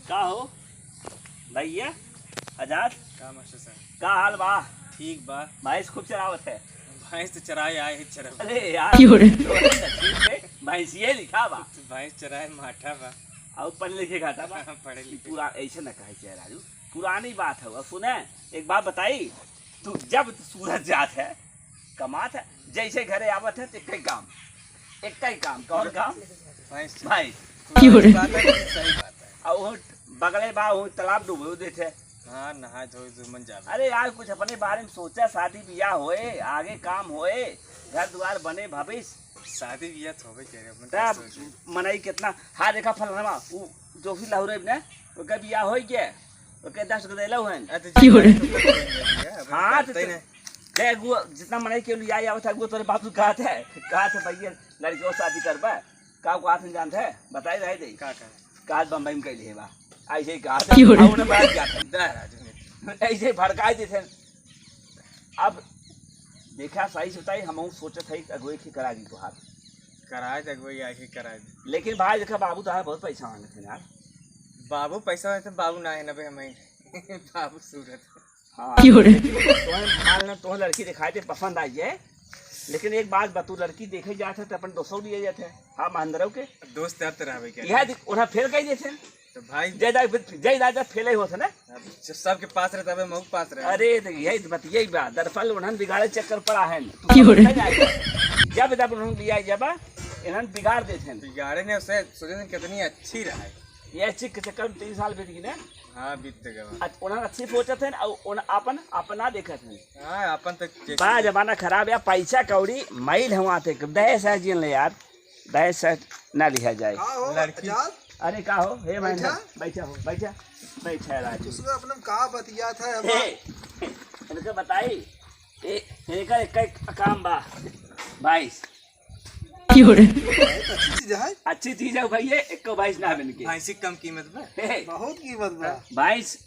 का हो भैया आजाद का मास्टर साहब का हाल बा? ठीक बा। भैंस खूब चरावत है। भैंस तो चराए आए है चरा। अरे यार भैंस ये लिखा बा। भैंस चराए माठा बा और पढ़ लिखे खाता बा। पढ़े लिखे पूरा ऐसे न कहे चाहे राजू, पुरानी बात है। और सुने एक बात बताई, तू जब सूरज जात है कमात है, जैसे घरे आवत है तो एक ही काम कौन काम? भैंस भाई सही बात है। और वो बगले बा वो तालाब डूबो देते। हाँ नहा धोए तो मन जावे। अरे यार कुछ अपने बारे में सोचा, शादी ब्याह होए, आगे काम होए, घर द्वार बने भविष्य। शादी ब्याह तो होबे करे अपन क्या सोचे। मनई कितना हाँ देखा फलनमा वो जो भी लाहौरे ने ओके ब्याह हो गया, ओके 10 को देला हुए। हाँ तो देख वो जितना मनई के लिए आई आवत है वो तोरे बात कहा थे भैया लड़की और शादी करबा का को आथन जानते है बताई रहे दे का बम्बई में कैले है बा ऐसे ही कहा था उन्हें बात क्या ऐसे भड़काए देते। अब देखा सही से बताई हम सोचत है अगुए की करा दी तो हाथ कराए दे अगुए आई कराए दे। लेकिन भाई देखा बाबू तो बहुत पैसा मांगे थे यार। बाबू पैसा है तो बाबू ना है ना भाई हमें बाबू सूरत। हाँ तो लड़की दिखाई दे पसंद आई है, लेकिन एक बात बतू लड़की देखे जाते तो अपन 200 लिए जाते। हाँ महिंद्रा के दोस्त यार तो रहे क्या यह उन्हें फेल कही देते तो भाई जय दादा फेल ही होते ना सबके पास रहता है मऊ पास रहे। अरे यही बात यही बात दरअसल उन्हें बिगाड़े चक्कर पड़ा है जब जब उन्होंने लिया जब इन्हें बिगाड़ देते हैं। बिगाड़े ने उसे सोचे कितनी अच्छी रहा है ये अच्छी के चक्कर 3 साल बीत गए। हाँ बीत गया। उन्हें अच्छी सोचे थे और अपन अपना देखे थे। हाँ अपन तो बड़ा जमाना खराब है, पैसा कौड़ी मैल हुआ थे दहेज है जीन ले यार, दहेज ना लिया जाए लड़की। अरे का हो हे बैठा हो बैठा राजू अपने का बतिया था इनके बताई इनका एक काम बा 22 अच्छी चीज है भैया। 22 ना बन के भैंसी कम कीमत में बहुत कीमत बा 22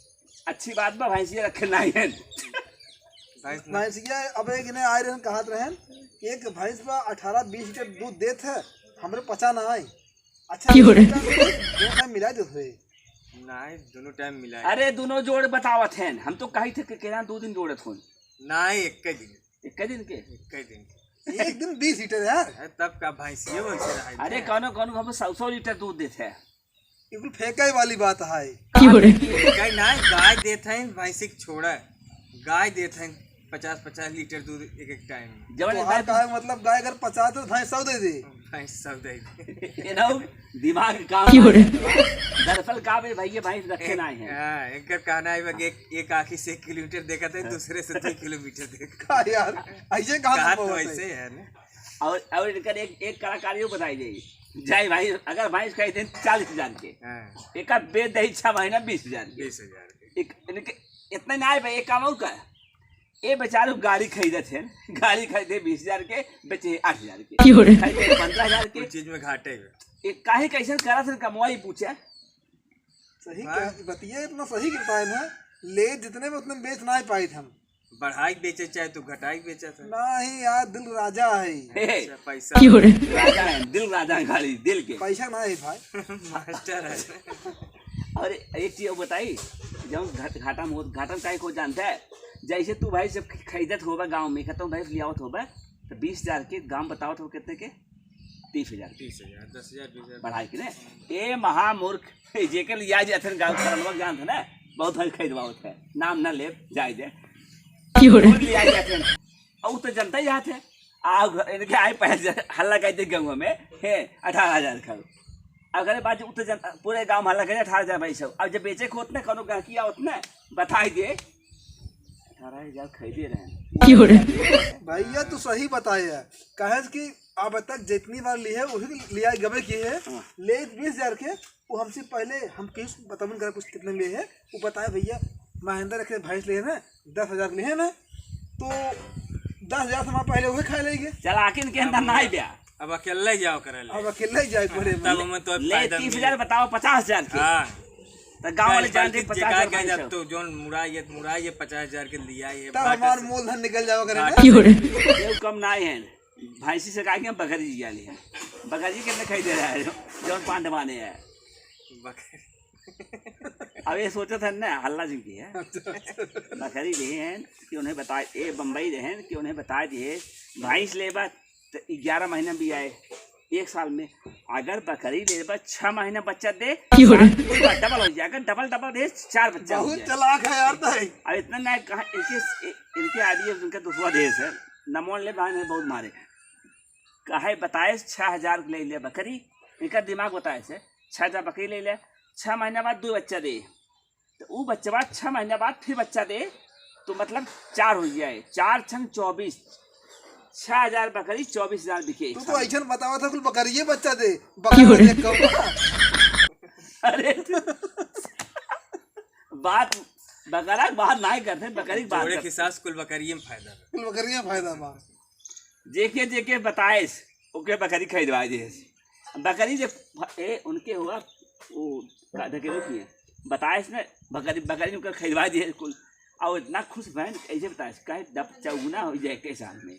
अच्छी बात बा। भैंसी रखे नहीं है भैंसिया अब एक ने आए रहन कहत रहन एक भैंस बा 18-20 लीटर दूध देत है हमरे पचा ना आई। अच्छा दो टाइम मिला दे नहीं दोनों टाइम मिला। अरे दोनों जोड़ बतावत हैं हम तो कही थे कि 2 दिन जोड़त हो नहीं एक दिन के एक दिन 20 लीटर यार तब का भैंसिया वैसे रहा। अरे कौनो हम 100 लीटर दूध देते हैं। बिल्कुल फेंकाई वाली बात है नहीं गाय देते हैं भैंसी छोड़ा गाय देते हैं 50-50 लीटर दूध एक टाइम। जब मतलब गाय अगर 50 तो भैंस 100 दे दे भैंस सब दे दिमाग काम दरअसल का भैया भैंस रखे ना है। हां एक कहना है एक आंखी से 1 किलोमीटर देखा था दूसरे से 3 किलोमीटर देखा यार ऐसे कहां ऐसे है ना। और इनका एक कलाकारियों बताई जाएगी जय भाई अगर भैंस कह दें 40,000 के एक बेच दही 6 महीना 20,000 के इनके इतना ना है एक काम का ये बेचारे गाड़ी खरीदे थे, गाड़ी खरीदे 20,000 के बेचे 8,000 के 15,000 के चीज में घाटे एक काहे कैसे करा थे कमाई पूछे सही बतिया इतना सही करता है ना ले जितने में उतने बेच ना पाए थे हम बढ़ाई बेचे चाहे तो घटाई बेचा था नहीं यार दिल राजा है पैसा राजा है दिल राजा है खाली दिल के पैसा ना है भाई मास्टर है। और एक चीज बताई जब घाटा में चाहे को जानता है जैसे तू भाई जब खरीदत होगा गांव में खत्म भाई लियावत होगा तो 20,000 के दाम बतावत हो कितने के 30,000 10,000 20,000 बढ़ाई के ने ये महामूर्ख जेकर लिया जाते गांव करनवा जानत है ना बहुत भाई खरीदवावत है नाम ना ले जाय दे लिया जाते और तो जनता ही जाते आ इनके आए पैसे हल्ला कहते गांव में है 18,000 का अगर बात उतर पूरे गांव में हल्ला कहते 18,000 भाई सब अब जब बेचे को उतने कोनो गांकिया उतने बताई दे 18,000 खरीदे रहे भैया तू सही बताया कहे कि अब तक जितनी बार ली है वही लिया गबे की है ले 20,000 के वो हमसे पहले हम किस बतावन कर कुछ कितने लिए है वो बताया भैया महिंद्रा रखे भैंस लिए ना 10,000 लिए ना तो 10,000 से हम पहले वही खा लेंगे चल आखिर के अंदर ना ही ब्याह अब अकेले ही जाओ करे अब अकेले ही जाए पड़े तब में तो ले 30,000 बताओ 50,000 के हां तो गांव वाले जानते 50,000 जब तो जोन मुराई 50,000 के लिया ये तब हमार मूलधन निकल जाओ करे ये कम ना है भैंसी से कहा कि हम बकरी जी वाली है बकरी कितने खरीदे रहा है जो 5 माने है अब ये सोचा था ना हल्ला जी की है बकरी रहें कि उन्हें बताए ये बम्बई रहें कि उन्हें बता दिए भैंस लेबा तो 11 महीना भी आए 1 साल में अगर बकरी लेबा 6 महीना बच्चा दे डबल हो जाएगा डबल डबल दे 4 बच्चा हो बहुत जाएगा। चालाक है यार ताई। अब इतना ना कहा इनके आइडिया उनका दूसरा देश है नमोन ले भाई ने बहुत मारे कहे बताए 6,000 ले ले बकरी इनका दिमाग बताए से 6,000 बकरी ले ले 6 महीना बाद 2 बच्चा दे तो वो बच्चे बाद 6 महीना बाद फिर बच्चा दे तो मतलब 4 हो जाए 4 छंग 24 6,000 बकरी 24,000 बिके तू तो ऐसा बतावा था कुल बकरिए बच्चा दे बकरी दे कौवा। अरे बात बकरा बात नहीं करते बकरी की बात जोड़े करते के साथ कुल बकरिए में फायदा बा। कुल बकरिए फायदा बा। जेके जेके बताएस ओके बकरी खरीदवाए दे बकरी जब उनके हुआ वो ढकेलो किए बताएस ने बकरी बकरी उनका खरीदवा दिए कुल और इतना खुश भैन ऐसे बताए कहे 4 हो जाए के साल में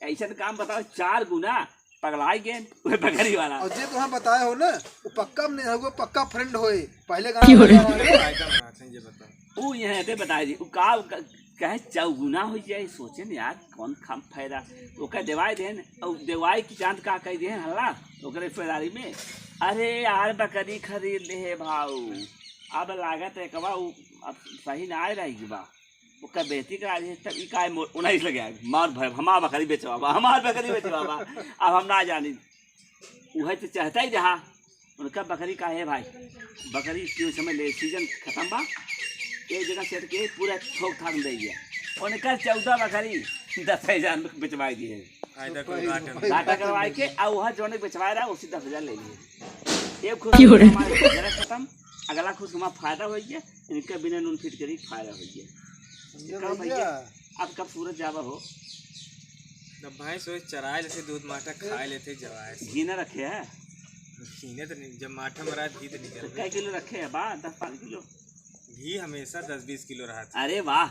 ऐसा काम बताओ 4 गुना पगलाई गए वह बकरी वाला और जे तुम्हें बताए हो ना वो पक्का में नहीं होगा पक्का फ्रेंड होए पहले फायदा में बात है ये बताओ। वो यहाँ पे बताए जी का कहे 4 गुना हो जाए सोचे न यार कौन खाम फायदा ओका देवाई देन और देवाई की चांद का कह दे हल्ला ओकरे फेदारी में अरे यार बकरी खरीद ले भाऊ अब लागत है कबा अब सही ना आए रहेगी बा ओका बेटी करा दे तब ई काय 19 लगे मार भाई हमार बकरी बेचवा हमार बकरी बेचवा अब हम ना जानी वह तो चाहता ही जहाँ उनका बकरी का है भाई बकरी क्यों समय ले सीजन खत्म बा एक जगह सेट के पूरा ठोक ठाक दे गया उनका 14 बकरी 10,000 में बेचवाई दिए घाटा करवाए के और वह जो बेचवाए रहा उसी 10,000 ले लिए एक खुश हमारे खत्म अगला खुश हमारा फायदा हो गया इनका बिना नून फिट करी फायदा हो गया भैया अब कब सूरज जावा हो जब भैंस वही चराए लेते दूध माठा खाए लेते जवाए घी न रखे है खीने तो नहीं जब माठा मरा घी तो निकल कै किलो रखे है बा 10-5 किलो घी हमेशा 10-20 किलो रहा था। अरे वाह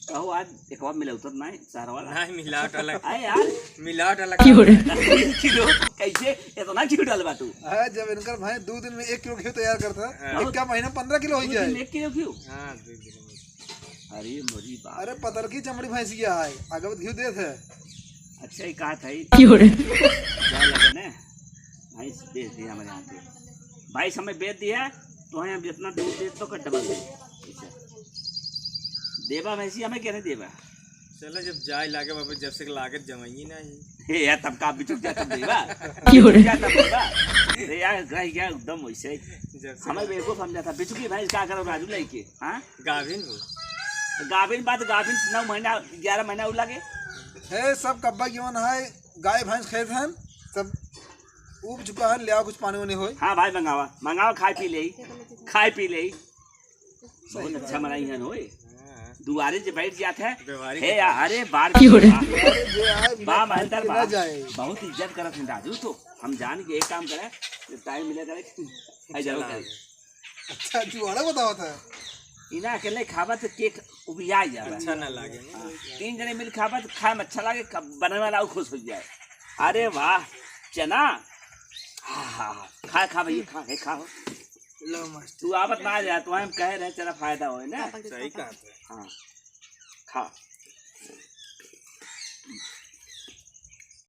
कहो आज एक बार मिले उतर नहीं सारा वाला नहीं मिलावट अलग अरे यार मिलावट अलग किलो कैसे इतना क्यों डालबा तू है जब इनका भाई 2 दिन में 1 किलो घी तैयार करता है क्या महीना 15 किलो हो जाए 1 किलो क्यों हाँ 2 किलो अरे मोरी बात अरे पतर की चमड़ी भैंसिया है आगे घी दे थे अच्छा ही कहा था क्या लगे ना भाई बेच दिया हमारे यहाँ पे भाई हमें बेच दिया तो हम जितना दूध दे तो डबल दे देवा भैंसी हमें क्या नहीं देवा चलो जब जाए लागे बाबा जब से लागत जमाई नहीं हे यार तब का बिचुक जा तब देवा क्या तब देवा अरे यार ग्रह गया एकदम वैसे जब से हमें बेवकूफ समझा था बिचुकी भैंस क्या करो राजू लेके हाँ गाभिन हो गाभिन बात गाभिन 9 महीना 11 महीना उ लगे है सब कब्बा जीवन है गाय भैंस खेत हैं सब उब चुका है लिया कुछ पानी वानी होए हाँ भाई मंगावा खाए पी ले बहुत अच्छा मनाई है होए दुआरे से बैठ जाते हैं हे अरे बार बा महेंद्र बा बहुत इज्जत करत हैं राजू तो हम जान के एक काम करे टाइम मिले करे जरूर करे अच्छा जुआड़ा बताओ था इना अकेले खावा तो केक उबिया जाए अच्छा ना लागे 3 जने मिल खावा तो खाए में अच्छा लगे बनने वाला खुश हो जाए अरे वाह चना खा खा भैया खा खा लो मस्त तू आवत ना जा तो हम कह रहे तेरा फायदा हो ना सही कहा हाँ खा